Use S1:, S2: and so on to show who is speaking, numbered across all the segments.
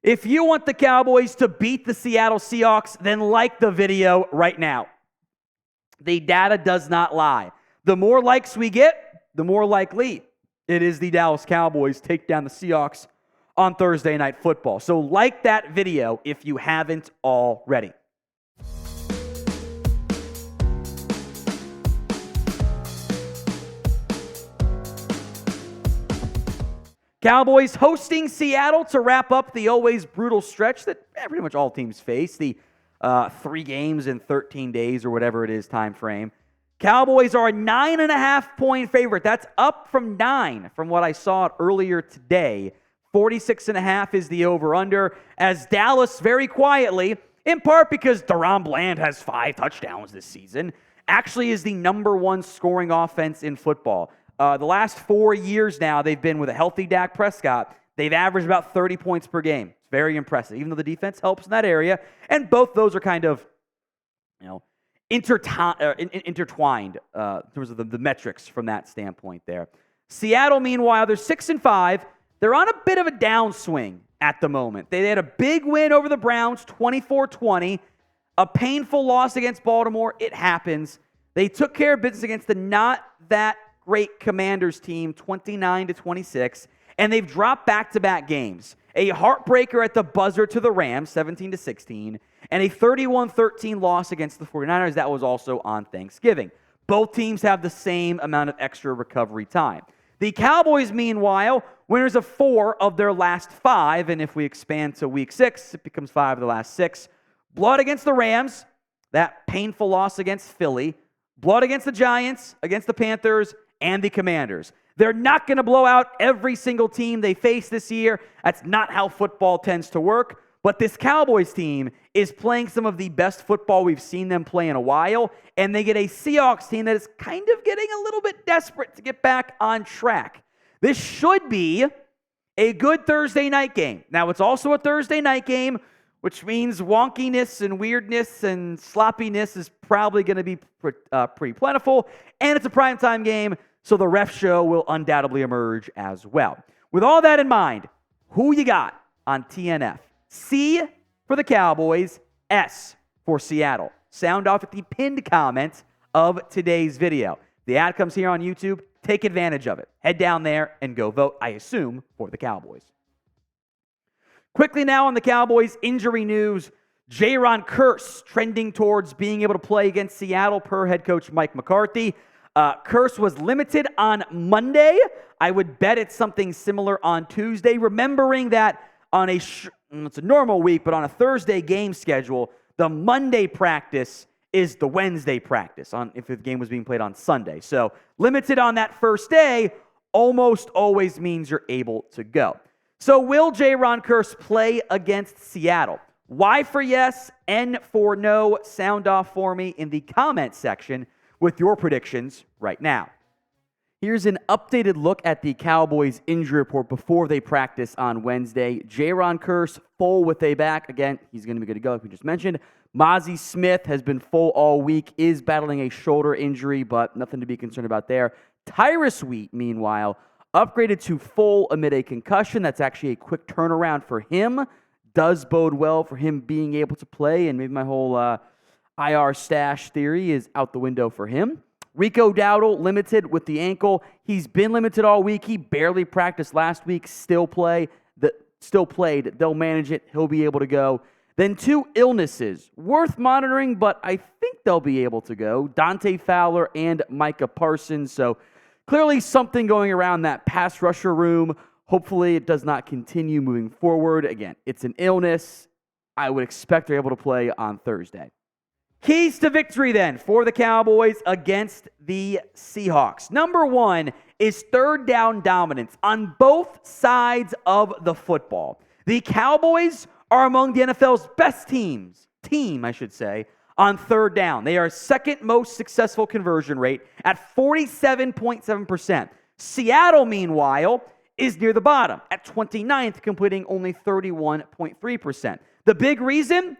S1: If you want the Cowboys to beat the Seattle Seahawks, then like the video right now. The data does not lie. The more likes we get, the more likely it is the Dallas Cowboys take down the Seahawks on Thursday Night Football. So like that video if you haven't already. Cowboys hosting Seattle to wrap up the always brutal stretch that pretty much all teams face, the 3 games in 13 days or whatever it is time frame. Cowboys are a 9.5-point favorite. That's up from 9 from what I saw earlier today. 46.5 is the over-under, as Dallas very quietly, in part because Deron Bland has 5 touchdowns this season, actually is the number 1 scoring offense in football. The last 4 years now, they've been with a healthy Dak Prescott. They've averaged about 30 points per game. It's very impressive, even though the defense helps in that area. And both those are kind of, intertwined in terms of the metrics from that standpoint there. Seattle, meanwhile, they're 6-5. They're on a bit of a downswing at the moment. They had a big win over the Browns, 24-20. A painful loss against Baltimore. It happens. They took care of business against the not that great Commanders team, 29-26, and they've dropped back-to-back games. A heartbreaker at the buzzer to the Rams, 17-16, and a 31-13 loss against the 49ers. That was also on Thanksgiving. Both teams have the same amount of extra recovery time. The Cowboys, meanwhile, winners of 4 of their last 5, and if we expand to week 6, it becomes 5 of the last 6. Blood against the Rams, that painful loss against Philly. Blood against the Giants, against the Panthers, and the Commanders. They're not going to blow out every single team they face this year. That's not how football tends to work. But this Cowboys team is playing some of the best football we've seen them play in a while, and they get a Seahawks team that is kind of getting a little bit desperate to get back on track. This should be a good Thursday night game. Now, it's also a Thursday night game, which means wonkiness and weirdness and sloppiness is probably going to be pretty plentiful, and it's a primetime game, so the ref show will undoubtedly emerge as well. With all that in mind, who you got on TNF? C for the Cowboys, S for Seattle. Sound off at the pinned comment of today's video. The ad comes here on YouTube. Take advantage of it. Head down there and go vote, I assume, for the Cowboys. Quickly now on the Cowboys injury news, Jayron Kearse trending towards being able to play against Seattle per head coach Mike McCarthy. Kearse was limited on Monday. I would bet it's something similar on Tuesday, remembering that on it's a normal week, but on a Thursday game schedule, the Monday practice is the Wednesday practice if the game was being played on Sunday. So limited on that first day almost always means you're able to go. So will Jayron Kearse play against Seattle? Y for yes, N for no. Sound off for me in the comment section with your predictions right now. Here's an updated look at the Cowboys injury report before they practice on Wednesday. Jayron Kearse full with a back. Again, he's going to be good to go, like we just mentioned. Mazi Smith has been full all week, is battling a shoulder injury, but nothing to be concerned about there. Tyrus, meanwhile, upgraded to full amid a concussion. That's actually a quick turnaround for him. Does bode well for him being able to play, and maybe my whole IR stash theory is out the window for him. Rico Dowdle, limited with the ankle. He's been limited all week. He barely practiced last week. Still played. They'll manage it. He'll be able to go. Then 2 illnesses. Worth monitoring, but I think they'll be able to go. Dante Fowler and Micah Parsons. So clearly something going around that pass rusher room. Hopefully it does not continue moving forward. Again, it's an illness. I would expect they're able to play on Thursday. Keys to victory then for the Cowboys against the Seahawks. Number 1 is third down dominance on both sides of the football. The Cowboys are among the NFL's best team, on third down. They are second most successful conversion rate at 47.7%. Seattle, meanwhile, is near the bottom at 29th, completing only 31.3%. The big reason?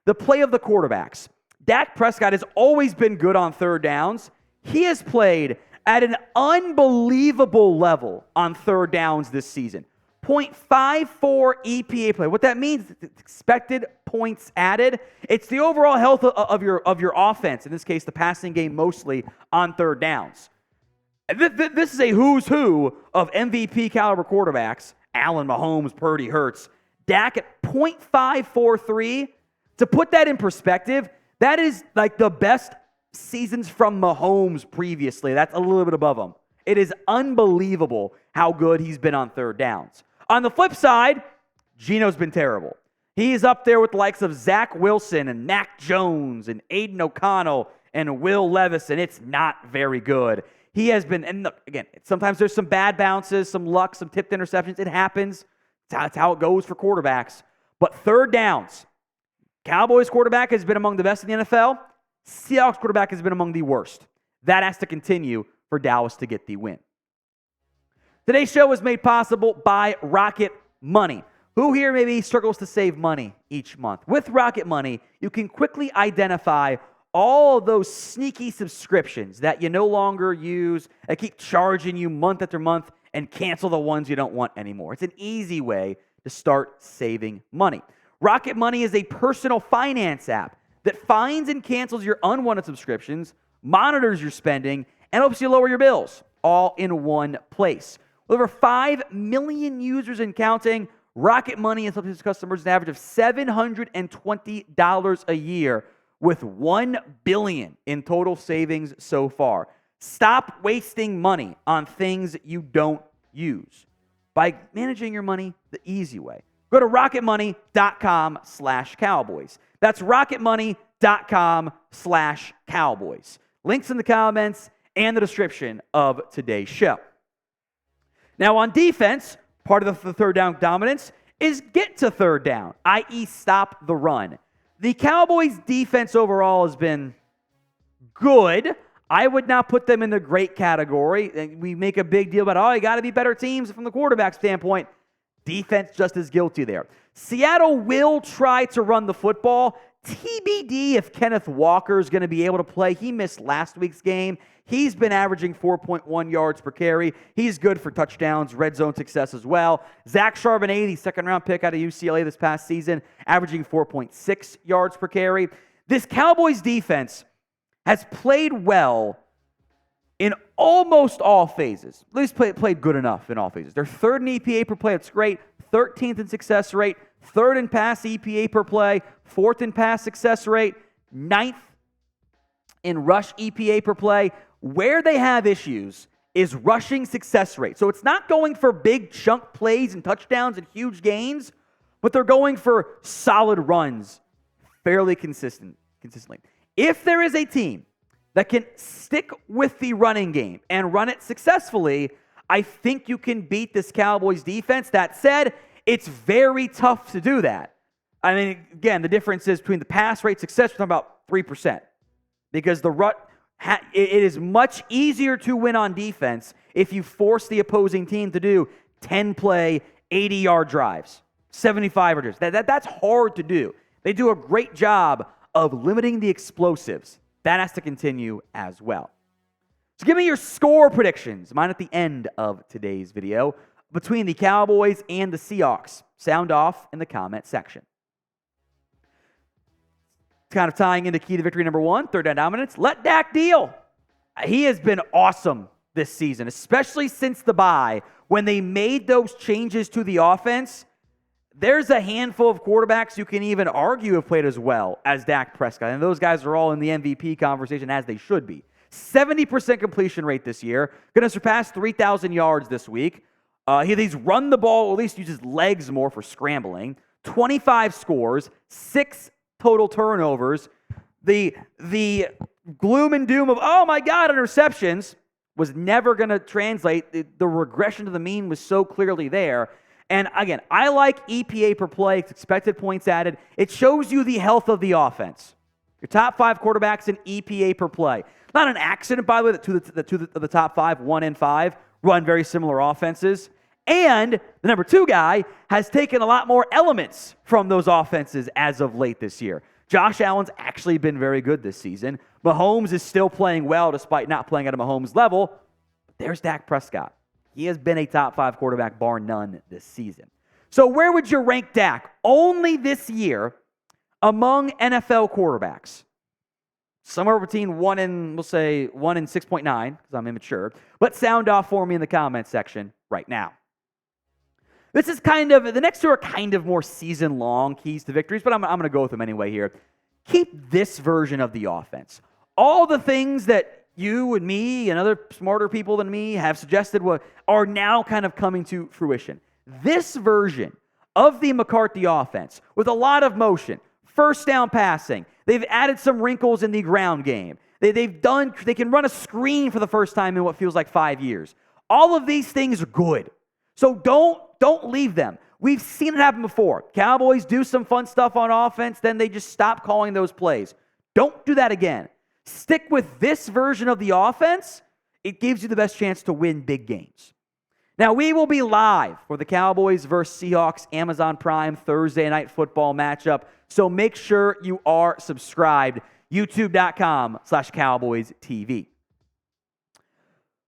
S1: The play of the quarterbacks. Dak Prescott has always been good on third downs. He has played at an unbelievable level on third downs this season. 0.54 EPA play. What that means is expected points added. It's the overall health of your offense, in this case, the passing game mostly on third downs. This is a who's who of MVP caliber quarterbacks. Allen, Mahomes, Purdy, Hurts. Dak at 0.543. To put that in perspective, that is like the best seasons from Mahomes previously. That's a little bit above him. It is unbelievable how good he's been on third downs. On the flip side, Geno's been terrible. He is up there with the likes of Zach Wilson and Mac Jones and Aiden O'Connell and Will Levis, and it's not very good. He has been, and look, again, sometimes there's some bad bounces, some luck, some tipped interceptions. It happens. That's how it goes for quarterbacks. But third downs, Cowboys quarterback has been among the best in the NFL. Seahawks quarterback has been among the worst. That has to continue for Dallas to get the win. Today's show is made possible by Rocket Money. Who here maybe struggles to save money each month? With Rocket Money, you can quickly identify all of those sneaky subscriptions that you no longer use, that keep charging you month after month, and cancel the ones you don't want anymore. It's an easy way to start saving money. Rocket Money is a personal finance app that finds and cancels your unwanted subscriptions, monitors your spending, and helps you lower your bills, all in one place. With over 5 million users and counting, Rocket Money has helped its customers an average of $720 a year, with $1 billion in total savings so far. Stop wasting money on things you don't use by managing your money the easy way. Go to rocketmoney.com/Cowboys. That's rocketmoney.com/Cowboys. Links in the comments and the description of today's show. Now on defense, part of the third down dominance is get to third down, i.e. stop the run. The Cowboys' defense overall has been good. I would not put them in the great category. We make a big deal about, you got to be better teams from the quarterback standpoint. Defense just as guilty there. Seattle will try to run the football. TBD if Kenneth Walker is going to be able to play. He missed last week's game. He's been averaging 4.1 yards per carry. He's good for touchdowns, red zone success as well. Zach Charbonnet, the second-round pick out of UCLA this past season, averaging 4.6 yards per carry. This Cowboys defense has played well in almost all phases. At least played good enough in all phases. They're third in EPA per play. That's great. 13th in success rate. Third in pass EPA per play. Fourth in pass success rate. 9th in rush EPA per play. Where they have issues is rushing success rate. So it's not going for big chunk plays and touchdowns and huge gains, but they're going for solid runs fairly consistently. If there is a team that can stick with the running game and run it successfully, I think you can beat this Cowboys defense. That said, it's very tough to do that. I mean, again, the difference is between the pass rate success, we're talking about 3%. Because it is much easier to win on defense if you force the opposing team to do 10-play, 80-yard drives, 75-yard drives. That's hard to do. They do a great job of limiting the explosives. That has to continue as well. So give me your score predictions, mine at the end of today's video, between the Cowboys and the Seahawks. Sound off in the comment section. Kind of tying into key to victory number 1, third down dominance. Let Dak deal. He has been awesome this season, especially since the bye. When they made those changes to the offense, there's a handful of quarterbacks you can even argue have played as well as Dak Prescott. And those guys are all in the MVP conversation, as they should be. 70% completion rate this year. Going to surpass 3,000 yards this week. He's run the ball, or at least uses legs more for scrambling. 25 scores, 6 total turnovers. The gloom and doom of, oh my God, interceptions was never going to translate. The regression to the mean was so clearly there. And again, I like EPA per play, expected points added. It shows you the health of the offense. Your top 5 quarterbacks in EPA per play. Not an accident, by the way, that two of the top 5, 1 and 5, run very similar offenses. And the number 2 guy has taken a lot more elements from those offenses as of late this year. Josh Allen's actually been very good this season. Mahomes is still playing well despite not playing at a Mahomes level. There's Dak Prescott. He has been a top 5 quarterback, bar none, this season. So where would you rank Dak only this year among NFL quarterbacks? Somewhere between 1 and 6.9, because I'm immature. But sound off for me in the comments section right now. This is the next two are kind of more season-long keys to victories, but I'm going to go with them anyway here. Keep this version of the offense. All the things that you and me and other smarter people than me have suggested are now kind of coming to fruition. This version of the McCarthy offense, with a lot of motion, first down passing, they've added some wrinkles in the ground game. They can run a screen for the first time in what feels like 5 years. All of these things are good. So don't leave them. We've seen it happen before. Cowboys do some fun stuff on offense, then they just stop calling those plays. Don't do that again. Stick with this version of the offense. It gives you the best chance to win big games. Now, we will be live for the Cowboys versus Seahawks Amazon Prime Thursday Night Football matchup, so make sure you are subscribed. YouTube.com/CowboysTV.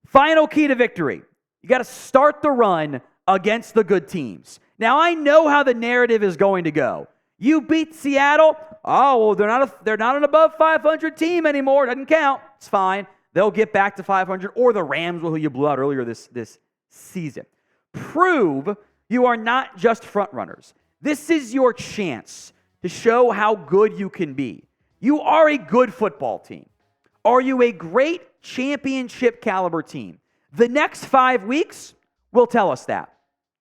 S1: Final key to victory. You got to start the run against the good teams. Now, I know how the narrative is going to go. You beat Seattle. Oh, well, they're not an above 500 team anymore. Doesn't count. It's fine. They'll get back to 500, or the Rams, who you blew out earlier this season. Prove you are not just front runners. This is your chance to show how good you can be. You are a good football team. Are you a great championship caliber team? The next 5 weeks will tell us that.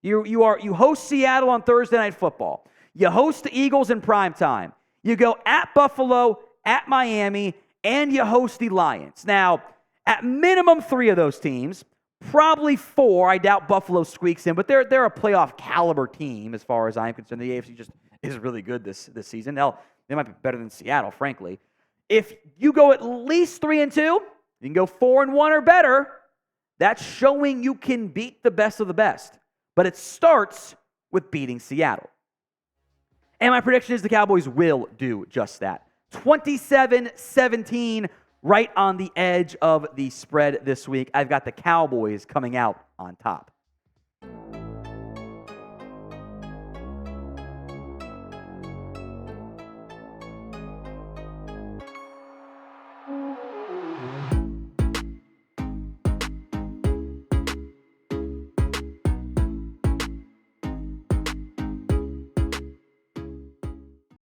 S1: You host Seattle on Thursday Night Football. You host the Eagles in prime time. You go at Buffalo, at Miami, and you host the Lions. Now, at minimum 3 of those teams, probably 4. I doubt Buffalo squeaks in, but they're a playoff caliber team as far as I'm concerned. The AFC just is really good this season. Hell, they might be better than Seattle, frankly. If you go at least 3-2, you can go 4-1 or better. That's showing you can beat the best of the best. But it starts with beating Seattle. And my prediction is the Cowboys will do just that. 27-17, right on the edge of the spread this week. I've got the Cowboys coming out on top.